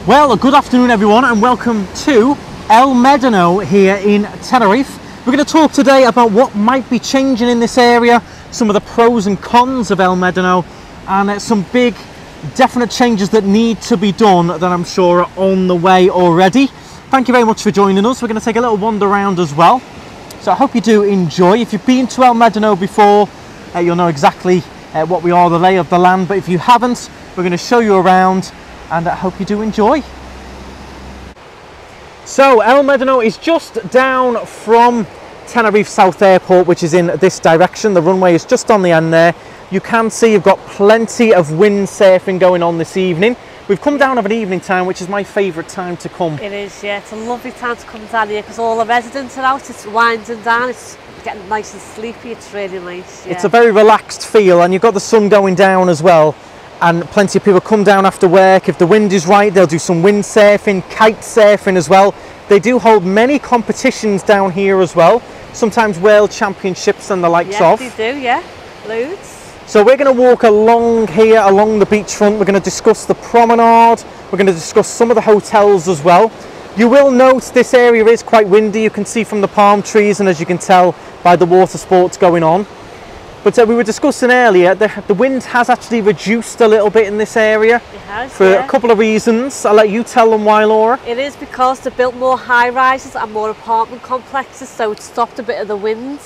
Well, good afternoon everyone and welcome to El Medano here in Tenerife. We're going to talk today about what might be changing in this area, some of the pros and cons of El Medano, and some big definite changes that need to be done that I'm sure are on the way already. Thank you very much for joining us. We're going to take a little wander around as well, so I hope you do enjoy. If you've been to El Medano before, you'll know exactly what we are, the lay of the land, but if you haven't, we're going to show you around and I hope you do enjoy. So El Medano is just down from Tenerife South Airport, which is in this direction. The runway is just on the end there. You can see you've got plenty of windsurfing going on this evening. We've come down of an evening time, which is my favourite time to come. It is, yeah. It's a lovely time to come down here because all the residents are out. It's winding down. It's getting nice and sleepy. It's really nice. Yeah. It's a very relaxed feel, and you've got the sun going down as well. And plenty of people come down after work. If the wind is right, they'll do some windsurfing, kite surfing as well. They do hold many competitions down here as well. Sometimes world championships and the likes of. Yes, they do, yeah. Loads. So we're going to walk along here, along the beachfront. We're going to discuss the promenade. We're going to discuss some of the hotels as well. You will note this area is quite windy. You can see from the palm trees and as you can tell by the water sports going on. But we were discussing earlier, the wind has actually reduced a little bit in this area. It has, for a couple of reasons. I'll let you tell them why, Laura. It is because they built more high-rises and more apartment complexes, so it stopped a bit of the wind.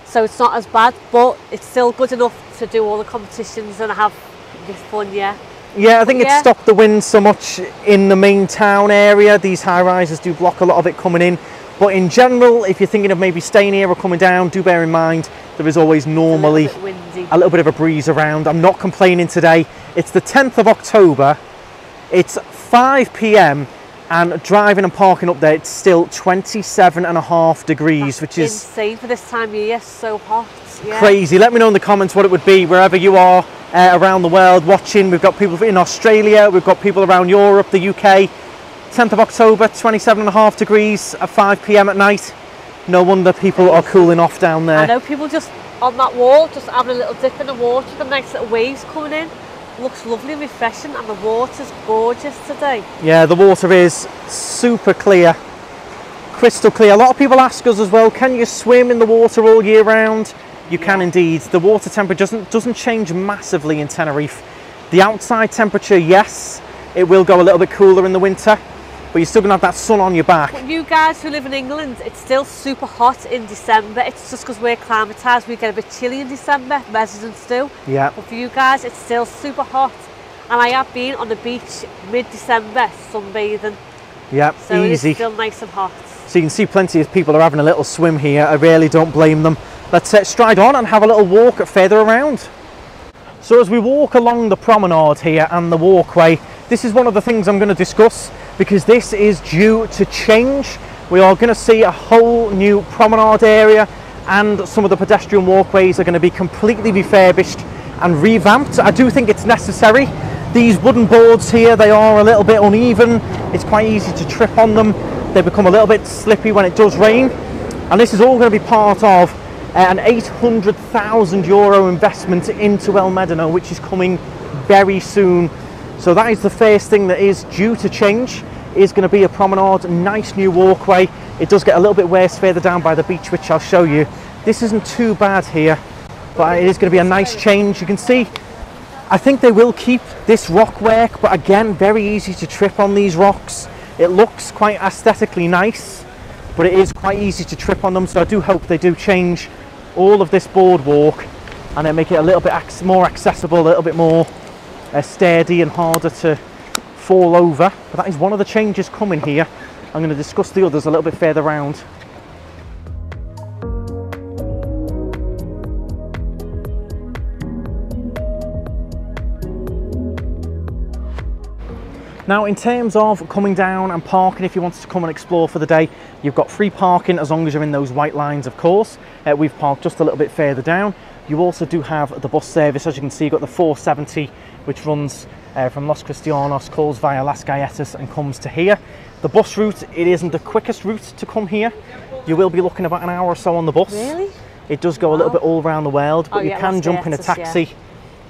So it's not as bad, but it's still good enough to do all the competitions and have this fun, yeah. Yeah, I think it stopped the wind so much in the main town area. These high-rises do block a lot of it coming in. But in general, if you're thinking of maybe staying here or coming down, do bear in mind there is always normally a little bit of a breeze around. I'm not complaining today. It's the 10th of October. It's 5 p.m. and driving and parking up there, it's still 27.5 degrees, which is insane for this time of year. So hot. Yeah. Crazy. Let me know in the comments what it would be wherever you are around the world watching. We've got people in Australia, we've got people around Europe, the UK. 10th of October, 27.5 degrees at 5 p.m. at night. No wonder people are cooling off down there. I know people just on that wall, just having a little dip in the water, the nice little waves coming in. Looks lovely and refreshing, and the water's gorgeous today. Yeah, the water is super clear, crystal clear. A lot of people ask us as well, can you swim in the water all year round? You can indeed. The water temperature doesn't change massively in Tenerife. The outside temperature, yes, it will go a little bit cooler in the winter, but you're still going to have that sun on your back. But you guys who live in England, it's still super hot in December. It's just because we're climatised, we get a bit chilly in December, residents do. Yeah. But for you guys, it's still super hot. And I have been on the beach mid-December sunbathing. Yeah, so easy. It's still nice and hot. So you can see plenty of people are having a little swim here. I really don't blame them. Let's stride on and have a little walk further around. So as we walk along the promenade here and the walkway, this is one of the things I'm going to discuss because this is due to change. We are going to see a whole new promenade area and some of the pedestrian walkways are going to be completely refurbished and revamped. I do think it's necessary. These wooden boards here, they are a little bit uneven. It's quite easy to trip on them. They become a little bit slippy when it does rain. And this is all going to be part of an €800,000 investment into El Medano, which is coming very soon. So that is the first thing that is due to change, is going to be a promenade, nice new walkway. It does get a little bit worse further down by the beach, which I'll show you. This isn't too bad here, but it is going to be a nice change. You can see, I think they will keep this rock work, but again, very easy to trip on these rocks. It looks quite aesthetically nice, but it is quite easy to trip on them. So I do hope they do change all of this boardwalk and then make it a little bit more accessible, a little bit more sturdy and harder to fall over. But that is one of the changes coming here. I'm going to discuss the others a little bit further round. Now in terms of coming down and parking, if you wanted to come and explore for the day, you've got free parking as long as you're in those white lines, of course. We've parked just a little bit further down. You also do have the bus service. As you can see, you've got the 470 which runs from Los Cristianos, calls via Las Galletas and comes to here. The bus route, it isn't the quickest route to come here. You will be looking about an hour or so on the bus. Really? It does go a little bit all around the world, but you can jump in a taxi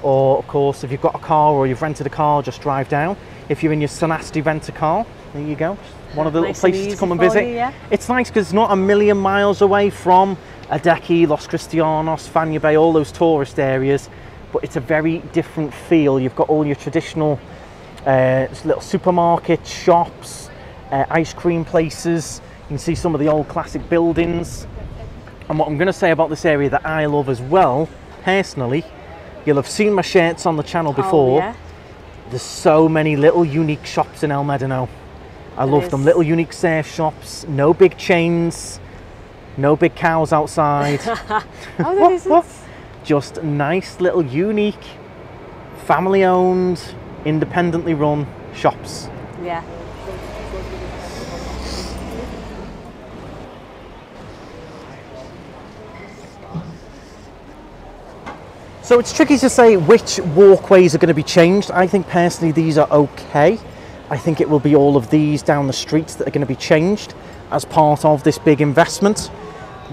or of course if you've got a car or you've rented a car, just drive down. If you're in your Sonasti rent a car, there you go, one of the little places to come and visit. Yeah. It's nice because it's not a million miles away from Adecchi, Los Cristianos, Fania Bay, all those tourist areas, but it's a very different feel. You've got all your traditional little supermarkets, shops, ice cream places. You can see some of the old classic buildings. And what I'm going to say about this area that I love as well, personally, you'll have seen my shirts on the channel before. Yeah. There's so many little unique shops in El Medano. I love them, little unique surf shops, no big chains, no big cows outside. Oh, there isn't. Just nice little unique, family owned, independently run shops. Yeah. So it's tricky to say which walkways are going to be changed. I think personally these are okay. I think it will be all of these down the streets that are going to be changed as part of this big investment.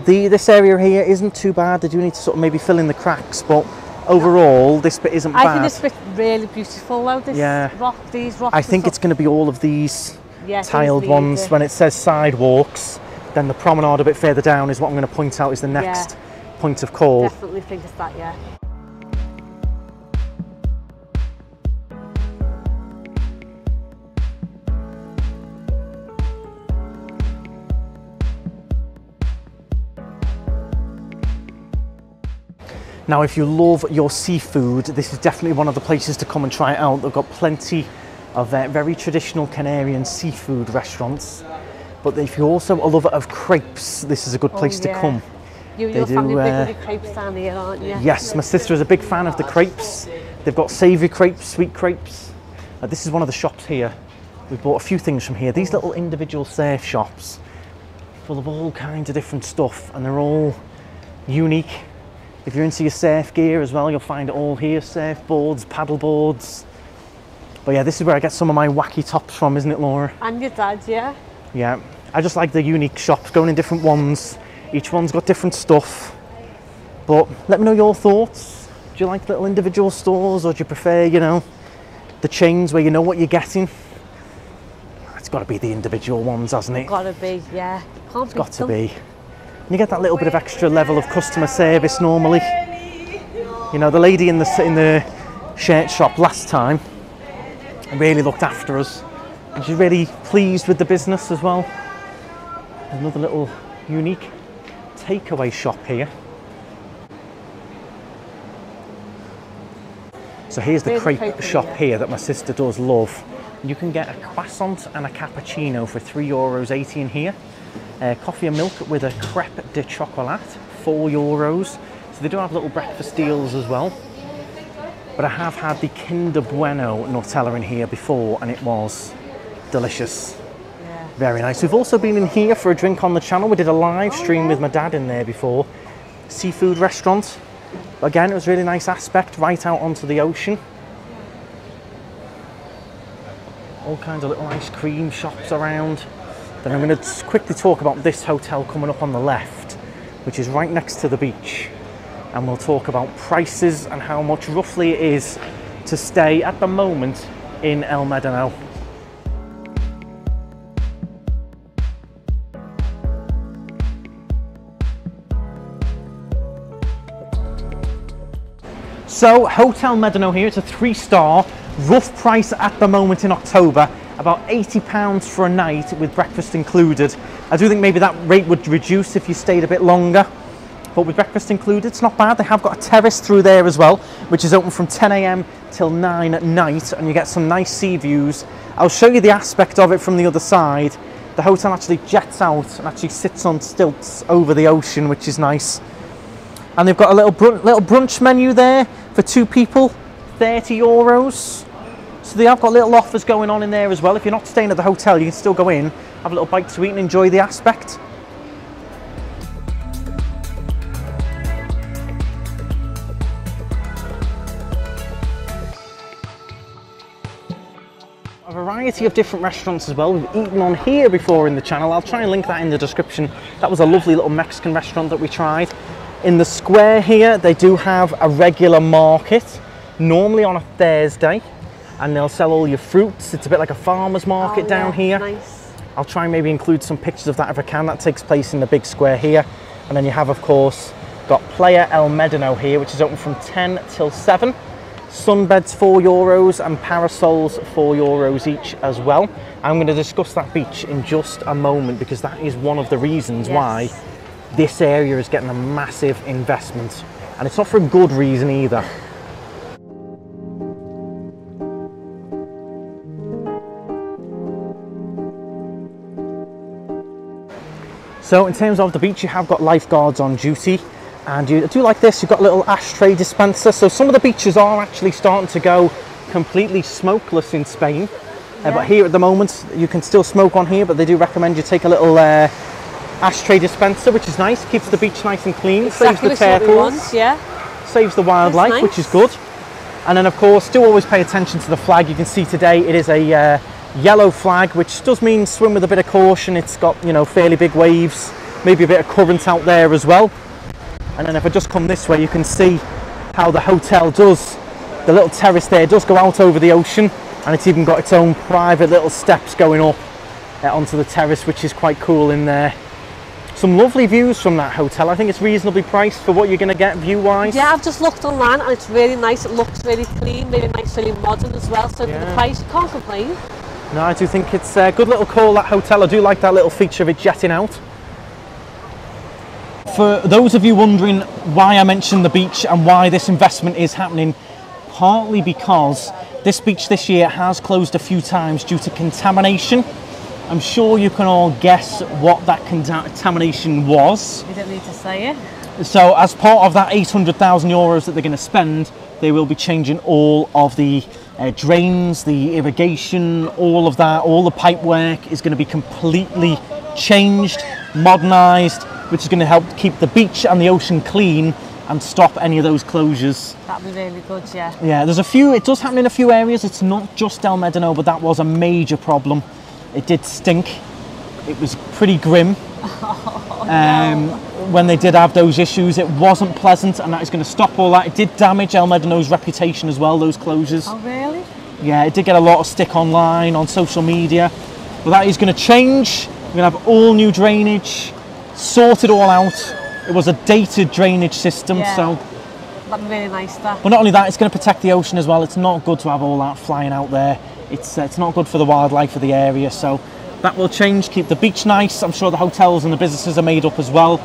This area here isn't too bad. They do need to sort of maybe fill in the cracks, but overall this bit isn't bad. I think this bit's really beautiful though, these rocks. I think it's going to be all of these tiled ones. When it says sidewalks, then the promenade a bit further down is what I'm going to point out is the next point of call. Definitely think it's that, yeah. Now, if you love your seafood, this is definitely one of the places to come and try it out. They've got plenty of very traditional Canarian seafood restaurants. But if you're also a lover of crepes, this is a good place to come. You're family big with the crepes down here, aren't you? Yes, my sister is a big fan of the crepes. They've got savoury crepes, sweet crepes. This is one of the shops here. We bought a few things from here. These little individual surf shops, full of all kinds of different stuff, and they're all unique. If you're into your surf gear as well, you'll find it all here. Surfboards, paddle boards. But yeah, this is where I get some of my wacky tops from, isn't it, Laura? And your dad, yeah? Yeah, I just like the unique shops, going in different ones. Each one's got different stuff. But let me know your thoughts. Do you like little individual stores, or do you prefer, you know, the chains where you know what you're getting? It's got to be the individual ones, hasn't it? It's got to be, yeah. It's got to be. You get that little bit of extra level of customer service normally. You know, the lady in the shirt shop last time really looked after us, and she's really pleased with the business as well. Another little unique takeaway shop here. So here's the crepe shop here that my sister does love. You can get a croissant and a cappuccino for €3.80 in here. Coffee and milk with a crêpe de chocolat, €4. So they do have little breakfast deals as well. But I have had the Kinder Bueno Nutella in here before, and it was delicious. Yeah. Very nice. We've also been in here for a drink on the channel. We did a live stream with my dad in there before. Seafood restaurant. Again, it was a really nice aspect, right out onto the ocean. All kinds of little ice cream shops around. Then I'm going to quickly talk about this hotel coming up on the left, which is right next to the beach. And we'll talk about prices and how much roughly it is to stay at the moment in El Medano. So, Hotel Medano here, it's a 3-star, rough price at the moment in October. About £80 for a night with breakfast included. I do think maybe that rate would reduce if you stayed a bit longer, but with breakfast included, it's not bad. They have got a terrace through there as well, which is open from 10 AM till 9 at night, and you get some nice sea views. I'll show you the aspect of it from the other side. The hotel actually jets out and actually sits on stilts over the ocean, which is nice. And they've got a little brunch menu there for 2 people, €30. So they have got little offers going on in there as well. If you're not staying at the hotel, you can still go in, have a little bite to eat and enjoy the aspect. A variety of different restaurants as well. We've eaten on here before in the channel. I'll try and link that in the description. That was a lovely little Mexican restaurant that we tried. In the square here, they do have a regular market. normally on a Thursday, and they'll sell all your fruits. It's a bit like a farmer's market down here. Nice. I'll try and maybe include some pictures of that if I can. That takes place in the big square here. And then you have, of course, got Playa El Medano here, which is open from 10 till 7. Sunbeds €4 and parasols €4 each as well. I'm going to discuss that beach in just a moment, because that is one of the reasons why this area is getting a massive investment. And it's not for a good reason either. So in terms of the beach, you have got lifeguards on duty, and you do like this, you've got a little ashtray dispenser. So some of the beaches are actually starting to go completely smokeless in Spain. But here at the moment, you can still smoke on here, but they do recommend you take a little ashtray dispenser, which is nice, keeps the beach nice and clean, saves the turtles, saves the wildlife, nice, which is good. And then of course, do always pay attention to the flag. You can see today it is a yellow flag, which does mean swim with a bit of caution. It's got, you know, fairly big waves, maybe a bit of current out there as well. And then if I just come this way, you can see how the hotel does, the little terrace there does go out over the ocean, and it's even got its own private little steps going up onto the terrace, which is quite cool in there. Some lovely views from that hotel. I think it's reasonably priced for what you're going to get view-wise. Yeah, I've just looked online and it's really nice. It looks really clean, really nice, really modern as well. So for the price, you can't complain. No, I do think it's a good little call, that hotel. I do like that little feature of it jetting out. For those of you wondering why I mentioned the beach and why this investment is happening, partly because this beach this year has closed a few times due to contamination. I'm sure you can all guess what that contamination was. You don't need to say it. So as part of that €800,000 that they're going to spend, they will be changing all of the drains, the irrigation, all of that, all the pipe work is going to be completely changed, modernised, which is going to help keep the beach and the ocean clean and stop any of those closures. That'd be really good, yeah. Yeah, there's a few, it does happen in a few areas. It's not just El Medano, but that was a major problem. It did stink. It was pretty grim. When they did have those issues, it wasn't pleasant, and that is going to stop all that. It did damage El Medano's reputation as well, those closures. Oh, really? Yeah, it did get a lot of stick online, on social media. But that is going to change. We're going to have all new drainage, sorted all out. It was a dated drainage system, so... That'd be really nice, that. But not only that, it's going to protect the ocean as well. It's not good to have all that flying out there. It's not good for the wildlife of the area, so that will change, keep the beach nice. I'm sure the hotels and the businesses are made up as well.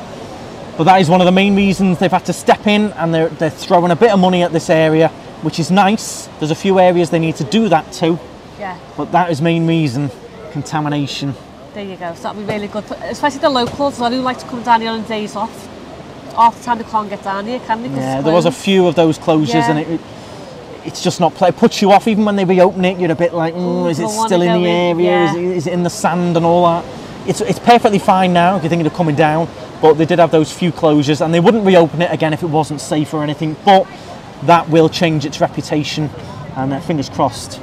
But that is one of the main reasons they've had to step in, and they're throwing a bit of money at this area, which is nice. There's a few areas they need to do that too. Yeah. But that is main reason, contamination. There you go, so that'd be really good, especially the locals. I do like to come down here on days off. Half the time they can't get down here, can they? Yeah, there was a few of those closures, and it's just not play. It puts you off. Even when they reopen it, you're a bit like, is it still in the area? Is it in the sand and all that? It's perfectly fine now if you're thinking of coming down, but they did have those few closures, and they wouldn't reopen it again if it wasn't safe or anything. But that will change its reputation, and fingers crossed,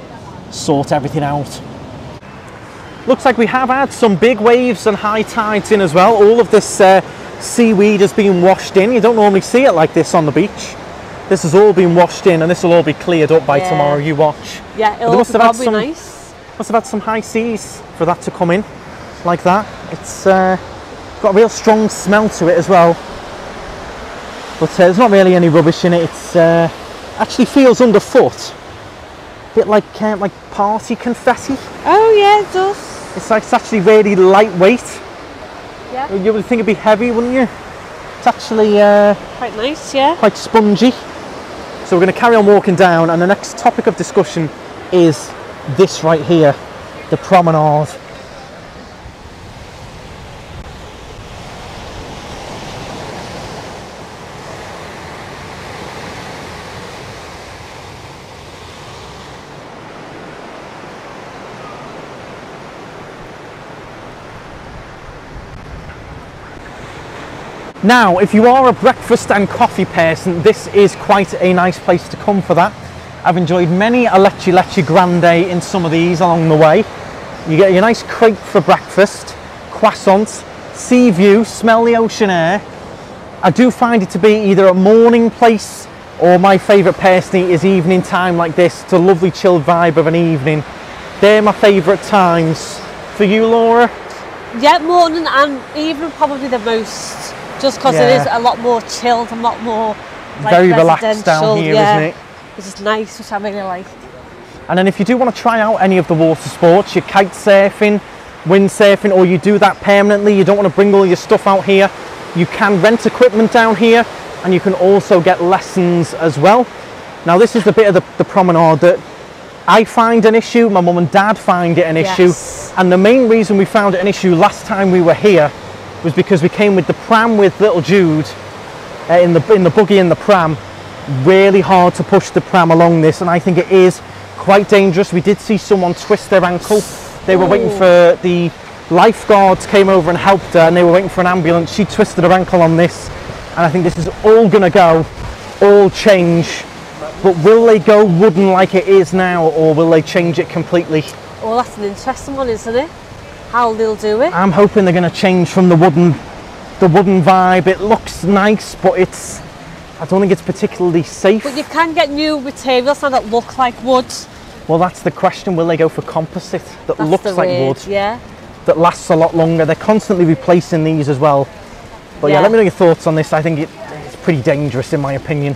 sort everything out. Looks like we have had some big waves and high tides in as well. All of this seaweed has been washed in. You don't normally see it like this on the beach. This has all been washed in, and this will all be cleared up by tomorrow. You watch. Yeah, it'll be nice. Must have had some high seas for that to come in like that. It's got a real strong smell to it as well. But there's not really any rubbish in it. It's actually feels underfoot. A bit like party confetti. Oh yeah, it does. It's actually really lightweight. Yeah. You would think it'd be heavy, wouldn't you? It's actually quite nice, yeah. Quite spongy. So we're going to carry on walking down, and the next topic of discussion is this right here, the promenade. Now, if you are a breakfast and coffee person, this is quite a nice place to come for that. I've enjoyed many a leche grande in some of these along the way. You get your nice crepe for breakfast, croissants, sea view, smell the ocean air. I do find it to be either a morning place or my favourite personally is evening time like this. It's a lovely chilled vibe of an evening. They're my favourite times. For you, Laura? Yeah, morning and evening probably the most, just because it is a lot more chilled, a lot more like very relaxed down here, isn't it? Which is nice, which I really like. And then if you do want to try out any of the water sports, your kite surfing, windsurfing, or you do that permanently, you don't want to bring all your stuff out here, you can rent equipment down here, and you can also get lessons as well. Now this is the bit of the promenade that I find an issue, my mum and dad find it an issue, and the main reason we found it an issue last time we were here was because we came with the pram with little Jude in the buggy in the pram. Really hard to push the pram along this, and I think it is quite dangerous. We did see someone twist their ankle. They were waiting for the lifeguards, came over and helped her, and they were waiting for an ambulance. She twisted her ankle on this, and I think this is all gonna go, all change. But will they go wooden like it is now, or will they change it completely? Oh, that's an interesting one, isn't it? How they'll do it. I'm hoping they're going to change from the wooden vibe. It looks nice, but I don't think it's particularly safe. But you can get new materials now that look like wood. Well, that's the question. Will they go for composite that looks like wood? Yeah. That lasts a lot longer. They're constantly replacing these as well. But yeah, let me know your thoughts on this. I think it's pretty dangerous in my opinion.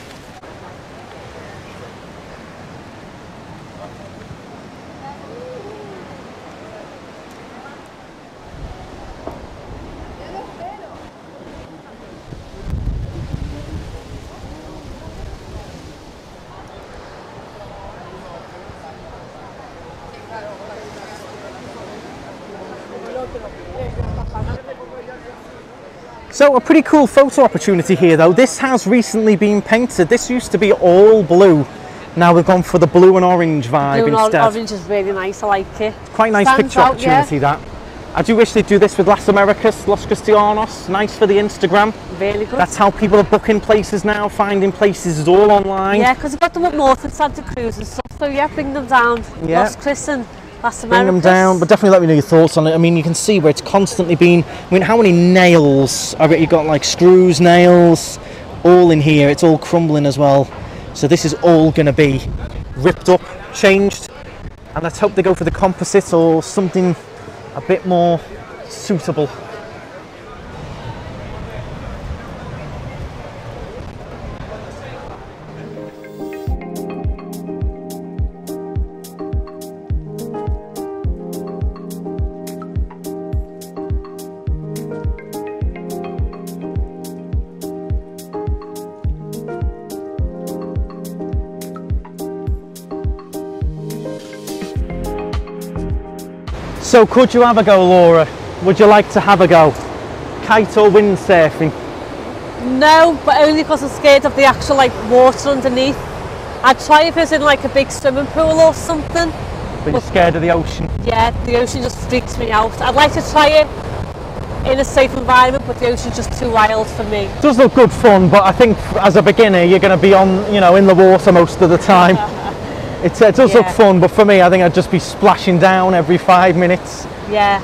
So a pretty cool photo opportunity here though. This has recently been painted. This used to be all blue. Now we've gone for the blue and orange vibe instead. Orange is really nice, I like it. Quite nice picture opportunity that. I do wish they'd do this with Las Americas, Los Cristianos. Nice for the Instagram. Really good. That's how people are booking places now, finding places is all online. Yeah, because we've got them up north in Santa Cruz and stuff. So yeah, bring them down. Yeah. Los Cris and Las Americas. Bring them down, but definitely let me know your thoughts on it. I mean, you can see where it's constantly been. I mean, how many nails? I bet you've got like screws, nails, all in here. It's all crumbling as well. So this is all going to be ripped up, changed, and let's hope they go for the composite or something a bit more suitable. So could you have a go, Laura? Would you like to have a go? Kite or windsurfing? No, but only because I'm scared of the actual like water underneath. I'd try if it's in like a big swimming pool or something. But you're scared of the ocean? Yeah, the ocean just freaks me out. I'd like to try it in a safe environment, but the ocean's just too wild for me. It does look good fun, but I think as a beginner you're going to be on, you know, in the water most of the time. It does look fun, but for me, I think I'd just be splashing down every 5 minutes. Yeah.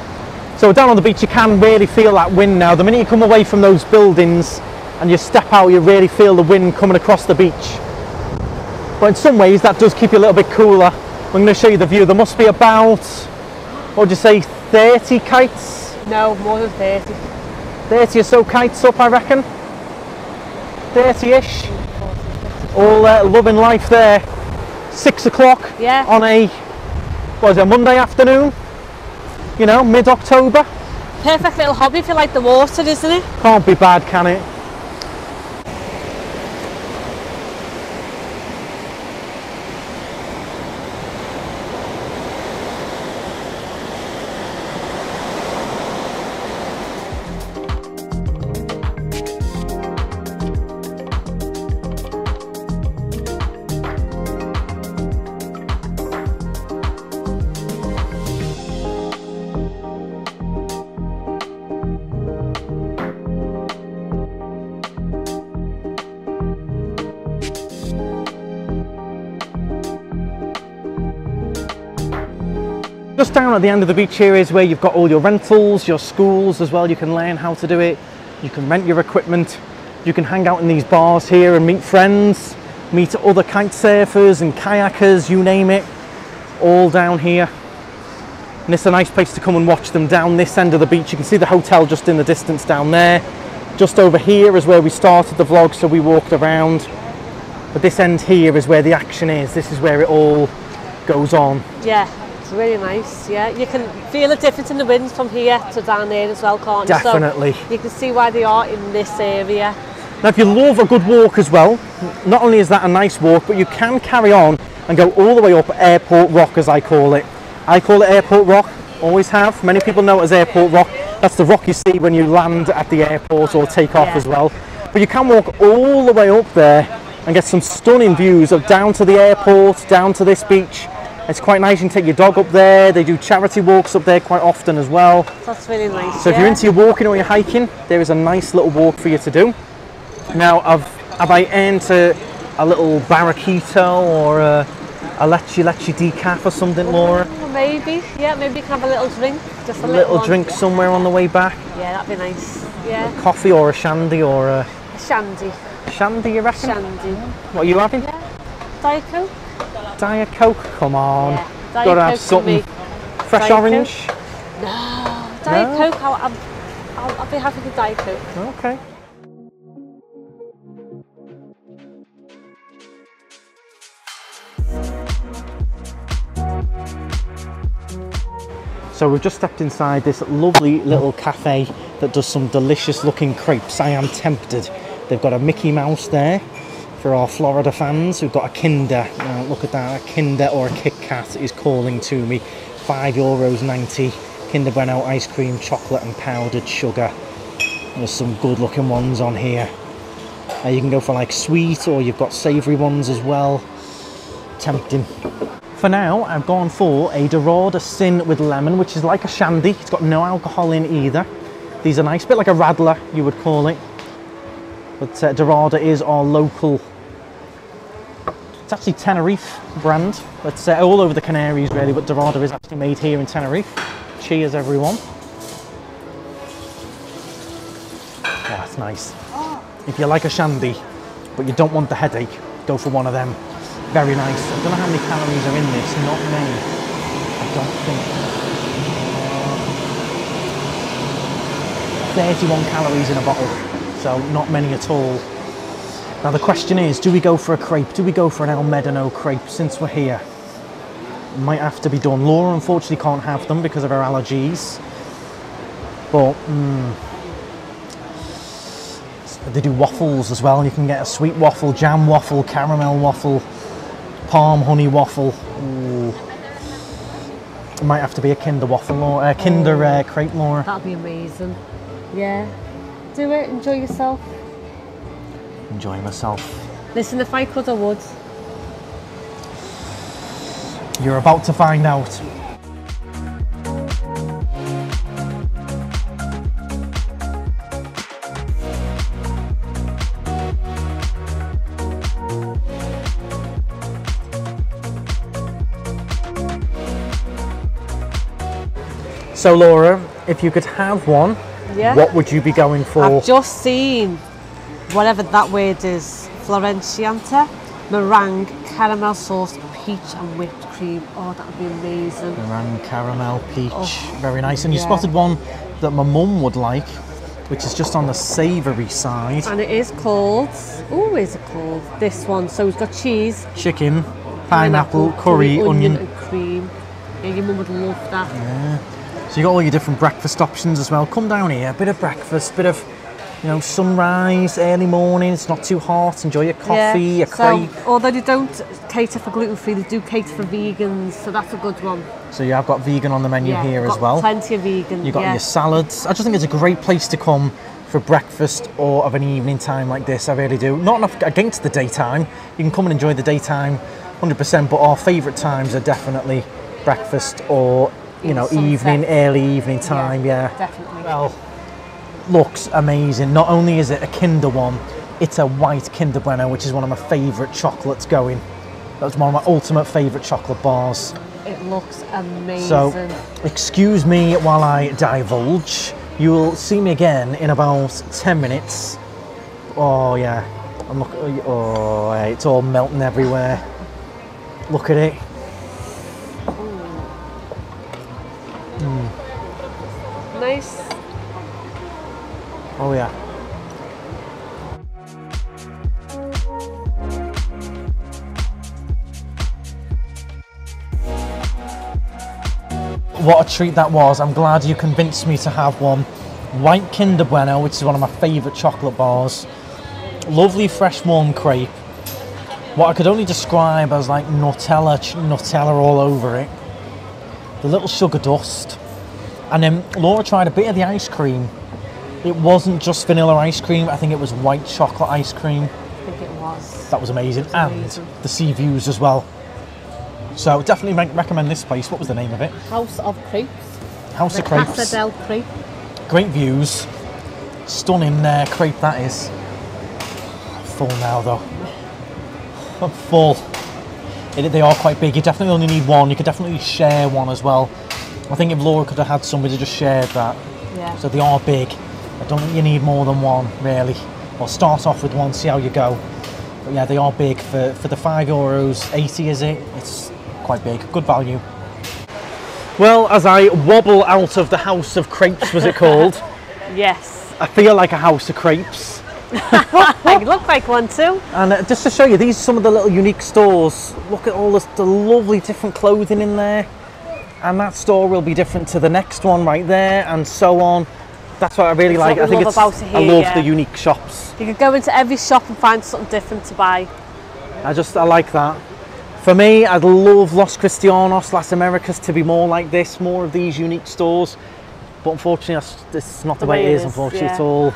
So down on the beach, you can really feel that wind now. The minute you come away from those buildings and you step out, you really feel the wind coming across the beach. But in some ways, that does keep you a little bit cooler. I'm going to show you the view. There must be about, what would you say, 30 kites? No, more than 30. 30 or so kites up, I reckon. 30-ish. All loving life there. 6 o'clock on a, what is it, a Monday afternoon, you know, mid-October. Perfect little hobby if you like the water, isn't it? Can't be bad, can it? Just down at the end of the beach here is where you've got all your rentals, your schools as well. You can learn how to do it. You can rent your equipment. You can hang out in these bars here and meet friends. meet other kite surfers and kayakers, you name it, all down here. And it's a nice place to come and watch them down this end of the beach. You can see the hotel just in the distance down there. Just over here is where we started the vlog, so we walked around. But this end here is where the action is. This is where it all goes on. Yeah, it's really nice. Yeah, you can feel the difference in the winds from here to down there as well, can't you? Definitely. So you can see why they are in this area. Now, if you love a good walk as well, not only is that a nice walk, but you can carry on and go all the way up Airport Rock, as I call it. I call it Airport Rock, always have. Many people know it as Airport Rock. That's the rock you see when you land at the airport or take off as well. But you can walk all the way up there and get some stunning views of down to the airport, down to this beach. It's quite nice. You can take your dog up there. They do charity walks up there quite often as well. That's really nice. So if you're into your walking or your hiking, there is a nice little walk for you to do. Now, have I entered a little barraquito or a leche decaf or something, Laura? Maybe, yeah, maybe you can have a little drink. Just a little drink somewhere on the way back. Yeah, that'd be nice. Yeah. A coffee or a shandy or a... Shandy. Shandy, you reckon? Shandy. What are you having? Yeah. Diet Coke. Diet Coke, come on. Yeah. Diet Gotta Coke have something. Fresh Diet orange? Coke? No. Diet Coke, I'll be happy with Diet Coke. Okay. So we've just stepped inside this lovely little cafe that does some delicious looking crepes. I am tempted. They've got a Mickey Mouse there for our Florida fans. We've got a Kinder. Look at that, a Kinder or a Kit Kat is calling to me. €5.90. Kinder Bueno ice cream, chocolate and powdered sugar. There's some good looking ones on here. You can go for like sweet, or you've got savoury ones as well. Tempting. For now, I've gone for a Dorada Sin with lemon, which is like a shandy. It's got no alcohol in either. These are nice, a bit like a radler, you would call it. But Dorada is our local. It's actually Tenerife brand. It's all over the Canaries really, but Dorada is actually made here in Tenerife. Cheers, everyone. Oh, that's nice. If you like a shandy, but you don't want the headache, go for one of them. Very nice. I don't know how many calories are in this, not many. I don't think. 31 calories in a bottle, so not many at all. Now the question is, do we go for a crepe? Do we go for an El Medano crepe since we're here? Might have to be done. Laura unfortunately can't have them because of her allergies. But they do waffles as well, and you can get a sweet waffle, jam waffle, caramel waffle, palm honey waffle. Ooh. It might have to be a Kinder waffle or a Kinder crepe, Laura. That'd be amazing. Yeah. Do it, enjoy yourself. Enjoy myself. Listen, if I could, I would. You're about to find out. So Laura, if you could have one, what would you be going for? I've just seen whatever that word is, Florenciata, meringue, caramel sauce, peach and whipped cream. Oh, that would be amazing. Meringue, caramel, peach, very nice. And you spotted one that my mum would like, which is just on the savoury side. And it is called, oh, is it called? This one. So it's got cheese, chicken, pineapple, curry, onion and cream. Yeah, your mum would love that. Yeah. So you got all your different breakfast options as well. Come down here, bit of breakfast, bit of, you know, sunrise, early morning. It's not too hot. Enjoy your coffee, your crepe. So, although they don't cater for gluten-free, they do cater for vegans, so that's a good one. So you have got vegan on the menu here as well. Plenty of vegan. You got your salads. I just think it's a great place to come for breakfast or of an evening time like this. I really do. Not enough against the daytime. You can come and enjoy the daytime, 100%. But our favourite times are definitely breakfast or, you know, evening, early evening time. Yeah, definitely. Well, looks amazing. Not only is it a Kinder one, it's a white Kinder Bueno, which is one of my favourite chocolates going. That's one of my ultimate favourite chocolate bars. It looks amazing. So, excuse me while I divulge. You will see me again in about 10 minutes. Oh yeah, And look, oh, it's all melting everywhere. Look at it. Nice. Oh yeah. What a treat that was. I'm glad you convinced me to have one. White Kinder Bueno, which is one of my favourite chocolate bars. Lovely fresh warm crepe. What I could only describe as like Nutella all over it. The little sugar dust. And then Laura tried a bit of the ice cream. It wasn't just vanilla ice cream, I think it was white chocolate ice cream. I think it was. That was amazing. And the sea views as well. So definitely recommend this place. What was the name of it? House of Crepes. House of Crepes. Casa del Crepe. Great views. Stunning crepe that is. Full now though. I'm full. They are quite big. You definitely only need one. You could definitely share one as well. I think if Laura could have had somebody just shared that. Yeah. So they are big. I don't think you need more than one really. Well, start off with one, see how you go. But yeah, they are big for the €5.80 is it? It's quite big. Good value. Well, as I wobble out of the House of Crepes, was it called? Yes. I feel like a house of crepes. I look like one too. And just to show you, these are some of the little unique stores. Look at all the lovely different clothing in there. And that store will be different to the next one right there, and so on. That's what I really like. I think it's, about it here, I love the unique shops. You could go into every shop and find something different to buy. I like that. For me, I'd love Los Cristianos, Las Americas to be more like this, more of these unique stores. But unfortunately, it's not the way it is, unfortunately. It's all,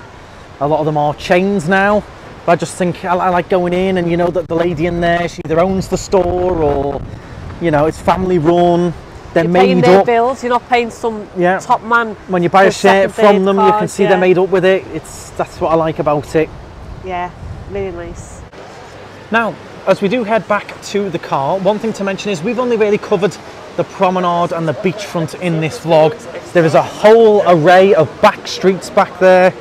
a lot of them are chains now. But I just think I like going in and you know that the lady in there, she either owns the store or, you know, it's family run. They're you're made paying their up. bills, you're not paying some top man. When you buy a shirt from them, you can see they're made up with it. That's what I like about it. Yeah, really nice. Now, as we do head back to the car, one thing to mention is we've only really covered the promenade and the beachfront in this vlog. There is a whole array of back streets back there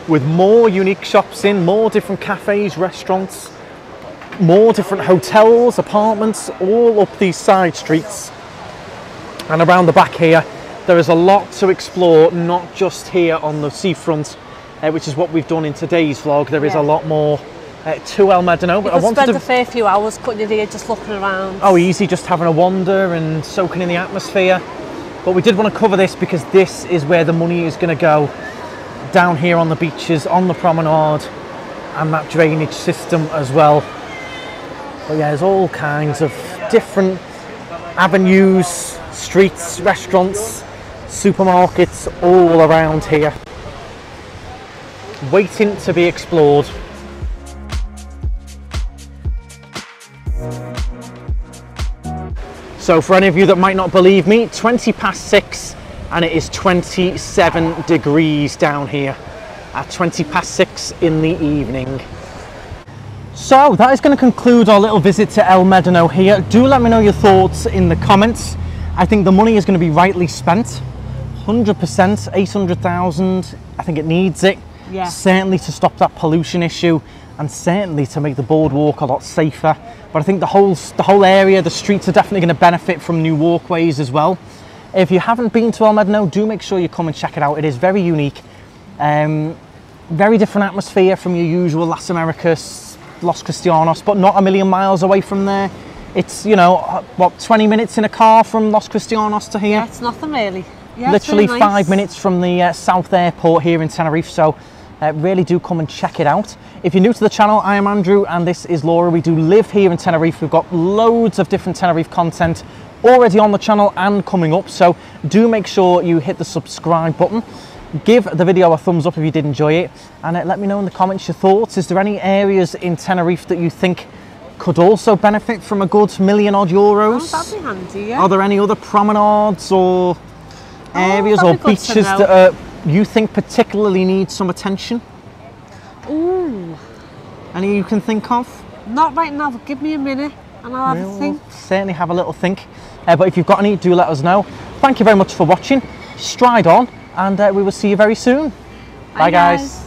with more unique shops in, more different cafes, restaurants, more different hotels, apartments, all up these side streets. And around the back here, there is a lot to explore, not just here on the seafront, which is what we've done in today's vlog. There is a lot more to El Medano. But I wanted spend a fair few hours cutting your ear just looking around. Oh, easy, just having a wander and soaking in the atmosphere. But we did want to cover this because this is where the money is going to go, down here on the beaches, on the promenade, and that drainage system as well. But yeah, there's all kinds of different avenues, streets, restaurants, supermarkets all around here, waiting to be explored. So for any of you that might not believe me, 6:20 and it is 27 degrees down here at 6:20 in the evening. So that is going to conclude our little visit to El Medano here. Do let me know your thoughts in the comments. I think the money is going to be rightly spent. 100%, 800,000. I think it needs it. Yeah. Certainly to stop that pollution issue and certainly to make the boardwalk a lot safer. But I think the whole area, the streets are definitely going to benefit from new walkways as well. If you haven't been to El Medano, do make sure you come and check it out. It is very unique. Very different atmosphere from your usual Las Americas, Los Cristianos, but not a million miles away from there. It's, you know, what, 20 minutes in a car from Los Cristianos to here? Yeah, it's nothing really. Yeah, literally it's really nice. 5 minutes from the South Airport here in Tenerife, so really do come and check it out. If you're new to the channel, I am Andrew and this is Laura. We do live here in Tenerife. We've got loads of different Tenerife content already on the channel and coming up, so do make sure you hit the subscribe button. Give the video a thumbs up if you did enjoy it, and let me know in the comments your thoughts. Is there any areas in Tenerife that you think could also benefit from a good €1,000,000 odd? Oh, that'd be handy, yeah. Are there any other promenades or areas or beaches that you think particularly need some attention? Ooh. Any you can think of? Not right now, but give me a minute and I'll have a think. Certainly have a little think. But if you've got any, do let us know. Thank you very much for watching. Stride on, and we will see you very soon. Bye guys.